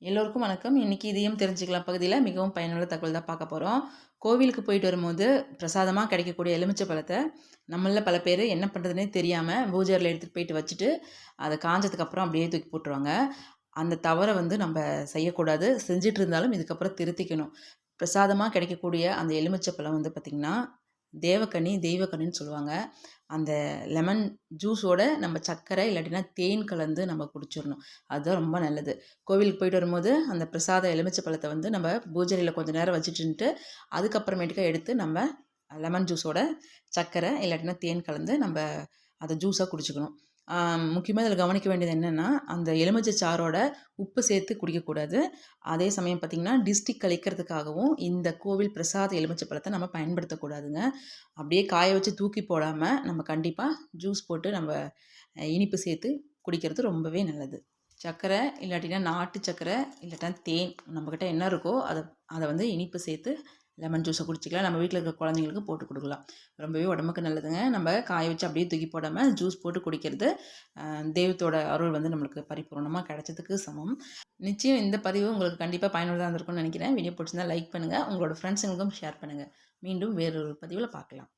எல்லோருக்கும் வணக்கம். இன்னைக்கு இதயம் தெரிஞ்சுக்கலாம் பகுதியில் மிகவும் பயனுள்ள தகவல் தான் பார்க்க போகிறோம். கோவிலுக்கு போயிட்டு வரும்போது பிரசாதமாக கிடைக்கக்கூடிய எலுமிச்சை பழத்தை நம்மள பல பேர் என்ன பண்ணுறதுனே தெரியாமல் பூஜையில் எடுத்துகிட்டு போயிட்டு வச்சுட்டு அதை காஞ்சதுக்கப்புறம் அப்படியே தூக்கி போட்டுருவாங்க. அந்த தவறை நம்ம செய்யக்கூடாது. செஞ்சுட்டு இருந்தாலும் இதுக்கப்புறம் திருத்திக்கணும். பிரசாதமாக கிடைக்கக்கூடிய அந்த எலுமிச்சை பழம் பார்த்திங்கன்னா தேவக்கனி தெய்வக்கனின்னு சொல்லுவாங்க. அந்த லெமன் ஜூஸோட நம்ம சர்க்கரை இல்லாட்டினா தேன் கலந்து நம்ம குடிச்சிடணும். அதுதான் ரொம்ப நல்லது. கோவிலுக்கு போயிட்டு வரும்போது அந்த பிரசாத எலுமிச்சை பழத்தை நம்ம பூஜையில் கொஞ்சம் நேரம் வச்சுட்டுன்ட்டு அதுக்கப்புறமேட்டுக்கா எடுத்து நம்ம லெமன் ஜூஸோட சர்க்கரை இல்லாட்டினா தேன் கலந்து நம்ம அதை ஜூஸாக குடிச்சிக்கணும். முக்கியமாக இதில் கவனிக்க வேண்டியது என்னென்னா, அந்த எலுமிச்சை சாரோட உப்பு சேர்த்து குடிக்கக்கூடாது. அதே சமயம் பார்த்திங்கன்னா டிஸ்டிக் கழிக்கிறதுக்காகவும் இந்த கோவில் பிரசாத எலுமிச்சை பழத்தை நம்ம பயன்படுத்தக்கூடாதுங்க. அப்படியே காய வச்சு தூக்கி போடாமல் நம்ம கண்டிப்பாக ஜூஸ் போட்டு நம்ம இனிப்பு சேர்த்து குடிக்கிறது ரொம்பவே நல்லது. சர்க்கரை இல்லாட்டினா நாட்டு சர்க்கரை இல்லாட்டினா தேன் நம்மக்கிட்ட என்ன இருக்கோ அதை அதை இனிப்பு சேர்த்து லெமன் ஜூஸை குடிச்சிக்கலாம். நம்ம வீட்டில் இருக்கிற குழந்தைங்களுக்கு போட்டு கொடுக்கலாம். ரொம்பவே உடம்புக்கு நல்லதுங்க. நம்ம காய வச்சு அப்படியே தூக்கி போடாமல் ஜூஸ் போட்டு குடிக்கிறது தெய்வத்தோட அருள் நம்மளுக்கு பரிபூர்ணமாக கிடைச்சதுக்கு சமம். நிச்சயம் இந்த பதிவு உங்களுக்கு கண்டிப்பாக பயனுள்ளதாக இருந்திருக்கும்னு நினைக்கிறேன். வீடியோ பிடிச்சிருந்தா லைக் பண்ணுங்கள். உங்களோட ஃப்ரெண்ட்ஸுங்களுக்கும் ஷேர் பண்ணுங்கள். மீண்டும் வேறொரு பதிவில் பார்க்கலாம்.